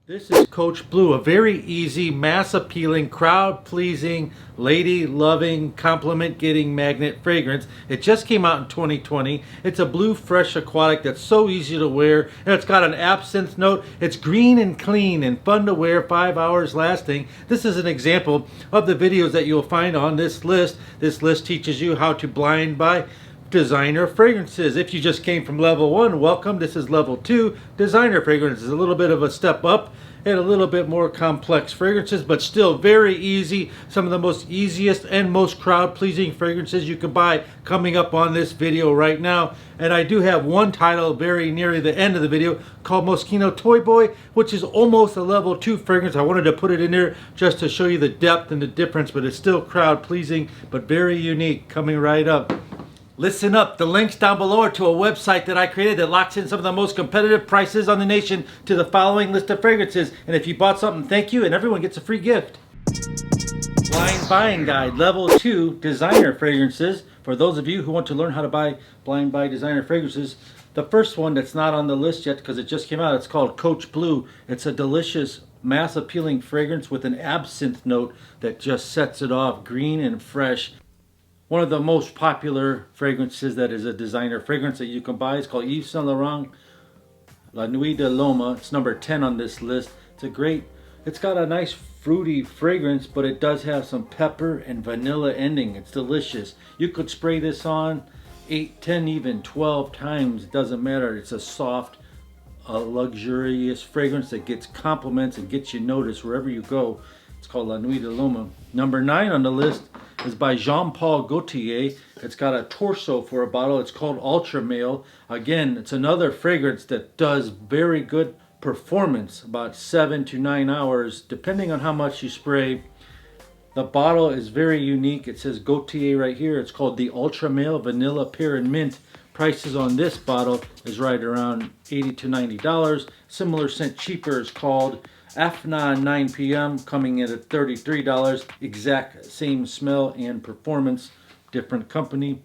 This is Coach Blue, a very easy, mass-appealing, crowd-pleasing, lady-loving, compliment-getting magnet fragrance. It just came out in 2020. It's a blue, fresh aquatic that's so easy to wear, and it's got an absinthe note. It's green and clean and fun to wear, 5 hours lasting. This is an example of the videos that you'll find on this list. This list teaches you how to blind buy designer fragrances. If you just came from level 1, welcome. This is level 2, designer fragrances. A little bit of a step up and a little bit more complex fragrances, but still very easy. Some of the most easiest and most crowd-pleasing fragrances you can buy coming up on this video right now. And I do have one title very near the end of the video called Moschino Toy Boy, which is almost a level 2 fragrance. I wanted to put it in there just to show you the depth and the difference, but it's still crowd-pleasing, but very unique, coming right up. Listen up, the links down below are to a website that I created that locks in some of the most competitive prices on the nation to the following list of fragrances. And if you bought something, thank you, and everyone gets a free gift. Blind Buying Guide, Level 2, Designer Fragrances. For those of you who want to learn how to blind buy designer fragrances, the first one that's not on the list yet because it just came out, it's called Coach Blue. It's a delicious, mass-appealing fragrance with an absinthe note that just sets it off, green and fresh. One of the most popular fragrances that is a designer fragrance that you can buy is called Yves Saint Laurent La Nuit de l'Homme. It's number 10 on this list. It's got a nice fruity fragrance, but it does have some pepper and vanilla ending. It's delicious. You could spray this on 8, 10, even 12 times. It doesn't matter. It's a soft, luxurious fragrance that gets compliments and gets you noticed wherever you go. It's called La Nuit de l'Homme. Number 9 on the list is by Jean-Paul Gaultier. It's got a torso for a bottle. It's called Ultra Male. Again, it's another fragrance that does very good performance, about 7 to 9 hours, depending on how much you spray. The bottle is very unique. It says Gaultier right here. It's called the Ultra Male Vanilla Pear and Mint. Prices on this bottle is right around $80 to $90. Similar scent cheaper is called Afna 9 p.m. coming in at $33. Exact same smell and performance, different company.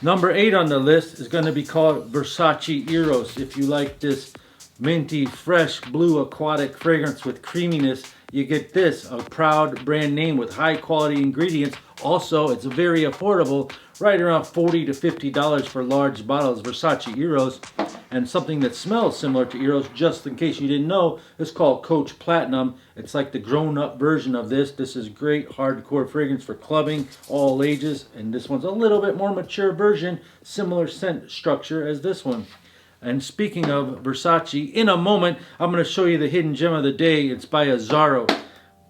Number 8 on the list is going to be called Versace Eros. If you like this minty, fresh, blue aquatic fragrance with creaminess, you get this, a proud brand name with high quality ingredients. Also, it's very affordable, right around $40 to $50 for large bottles. Versace Eros. And something that smells similar to Eros, just in case you didn't know, is called Coach Platinum. It's like the grown-up version of this. This is great hardcore fragrance for clubbing, all ages. And this one's a little bit more mature version, similar scent structure as this one. And speaking of Versace, in a moment, I'm going to show you the hidden gem of the day. It's by a Zarao.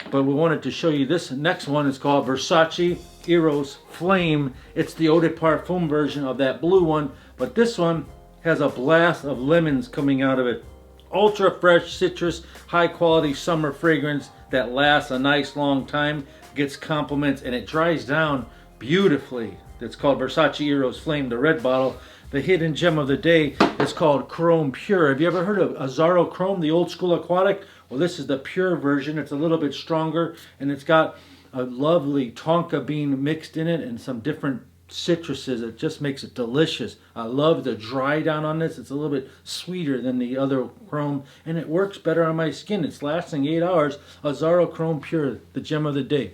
But we wanted to show you this next one. It's called Versace Eros Flame. It's the eau de parfum version of that blue one. But this one has a blast of lemons coming out of it. Ultra fresh citrus, high quality summer fragrance that lasts a nice long time, gets compliments, and it dries down beautifully. It's called Versace Eros Flame, the red bottle. The hidden gem of the day is called Chrome Pure. Have you ever heard of a Zarao Chrome, the old school aquatic? Well, this is the pure version. It's a little bit stronger, and it's got a lovely tonka bean mixed in it and some different citruses. It just makes it delicious. I love the dry down on this. It's a little bit sweeter than the other Chrome, and it works better on my skin. It's lasting 8 hours. A Zarao Chrome Pure, the gem of the day.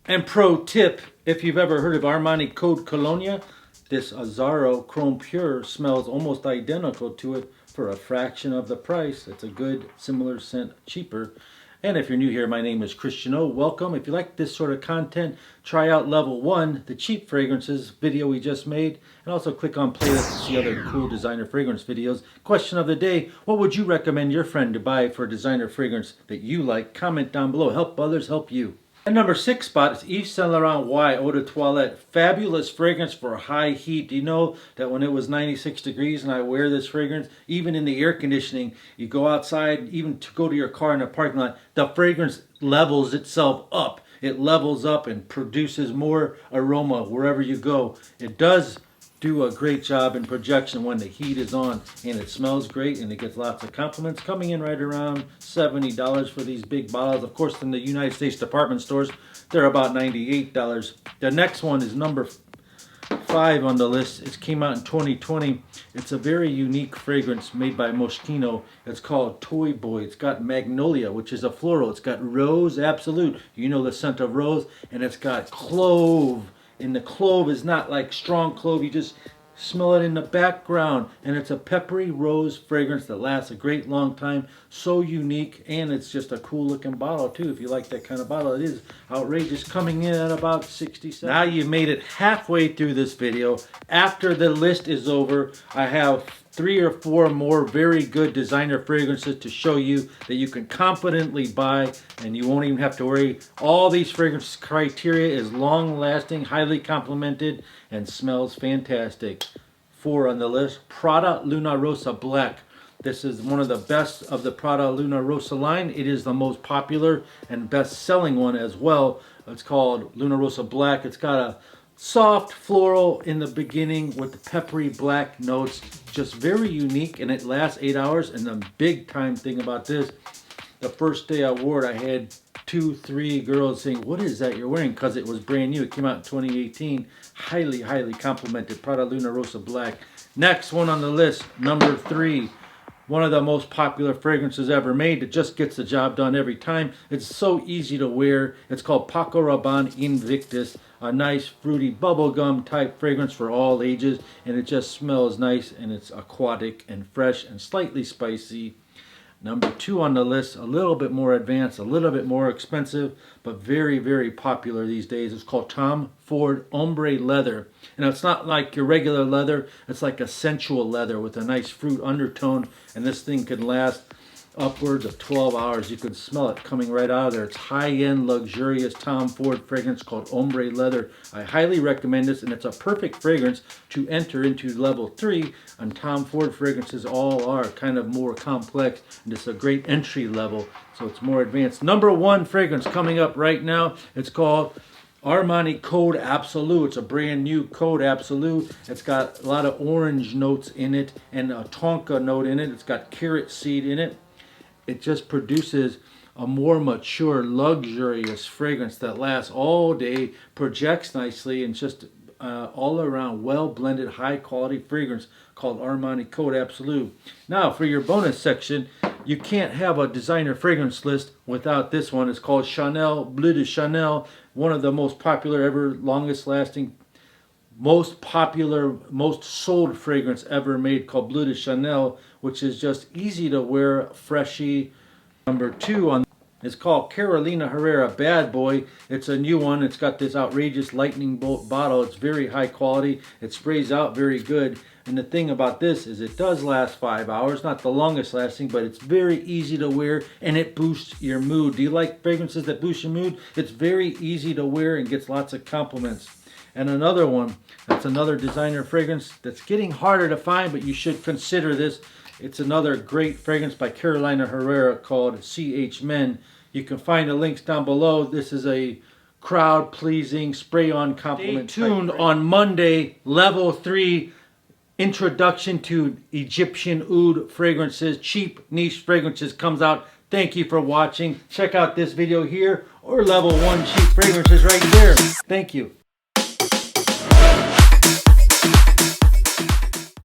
And pro tip, if you've ever heard of Armani Code Colonia, this Zarao Chrome Pure smells almost identical to it for a fraction of the price. It's a good, similar scent, cheaper. And if you're new here, my name is Christian O. Welcome. If you like this sort of content, try out Level 1, the cheap fragrances video we just made, and also click on playlist to see other cool designer fragrance videos. Question of the day, what would you recommend your friend to buy for a designer fragrance that you like? Comment down below. Help others help you. And number 6 spot is Yves Saint Laurent Y Eau de Toilette. Fabulous fragrance for high heat. Do you know that when it was 96 degrees and I wear this fragrance, even in the air conditioning, you go outside, even to go to your car in a parking lot, the fragrance levels itself up. It levels up and produces more aroma wherever you go. It does do a great job in projection when the heat is on, and it smells great and it gets lots of compliments, coming in right around $70 for these big bottles. Of course, in the United States department stores, they're about $98. The next one is number 5 5 on the list. It came out in 2020. It's a very unique fragrance made by Moschino. It's called Toy Boy. It's got magnolia, which is a floral. It's got rose absolute. You know the scent of rose. And it's got clove. And the clove is not like strong clove. You just smell it in the background, and it's a peppery rose fragrance that lasts a great long time. So unique, and it's just a cool looking bottle too. If you like that kind of bottle, it is outrageous, coming in at about 60 cents. Now you made it halfway through this video. After the list is over, I have 3 or 4 more very good designer fragrances to show you that you can confidently buy, and you won't even have to worry. All these fragrance criteria is long lasting, highly complimented, and smells fantastic. 4 on the list. Prada Luna Rosa Black. This is one of the best of the Prada Luna Rosa line. It is the most popular and best selling one as well. It's called Luna Rosa Black. It's got a soft floral in the beginning with the peppery black notes. Just very unique, and it lasts 8 hours. And the big time thing about this, the first day I wore it, I had 2, 3 girls saying, "What is that you're wearing?" Because it was brand new. It came out in 2018. Highly, highly complimented. Prada Luna Rosa Black. Next one on the list, number 3. One of the most popular fragrances ever made. It just gets the job done every time. It's so easy to wear. It's called Paco Rabanne Invictus. A nice fruity bubblegum type fragrance for all ages. And it just smells nice, and it's aquatic and fresh and slightly spicy. Number 2 on the list, a little bit more advanced, a little bit more expensive, but very, very popular these days. It's called Tom Ford Ombre Leather. And it's not like your regular leather. It's like a sensual leather with a nice fruit undertone. And this thing can last upwards of 12 hours. You can smell it coming right out of there. It's high-end, luxurious Tom Ford fragrance called Ombre Leather. I highly recommend this, and it's a perfect fragrance to enter into level 3. And Tom Ford fragrances all are kind of more complex, and it's a great entry level, so it's more advanced. Number 1 fragrance coming up right now. It's called Armani Code Absolute. It's a brand new Code Absolute. It's got a lot of orange notes in it and a tonka note in it. It's got carrot seed in it. It just produces a more mature, luxurious fragrance that lasts all day, projects nicely, and just all around well blended, high quality fragrance called Armani Code Absolute. Now for your bonus section, you can't have a designer fragrance list without this one. It's called Chanel Bleu de Chanel, one of the most popular ever, longest lasting, most popular, most sold fragrance ever made, called Bleu de Chanel, which is just easy to wear, freshy. Number 2 on is called Carolina Herrera Bad Boy. It's a new one. It's got this outrageous lightning bolt bottle. It's very high quality. It sprays out very good. And the thing about this is it does last 5 hours. Not the longest lasting, but it's very easy to wear, and it boosts your mood. Do you like fragrances that boost your mood? It's very easy to wear and gets lots of compliments. And another one, that's another designer fragrance that's getting harder to find, but you should consider this. It's another great fragrance by Carolina Herrera called CHMen. You can find the links down below. This is a crowd-pleasing, spray-on compliment. Stay tuned on Monday, level 3, introduction to Egyptian oud fragrances. Cheap niche fragrances comes out. Thank you for watching. Check out this video here or level 1 cheap fragrances right there. Thank you.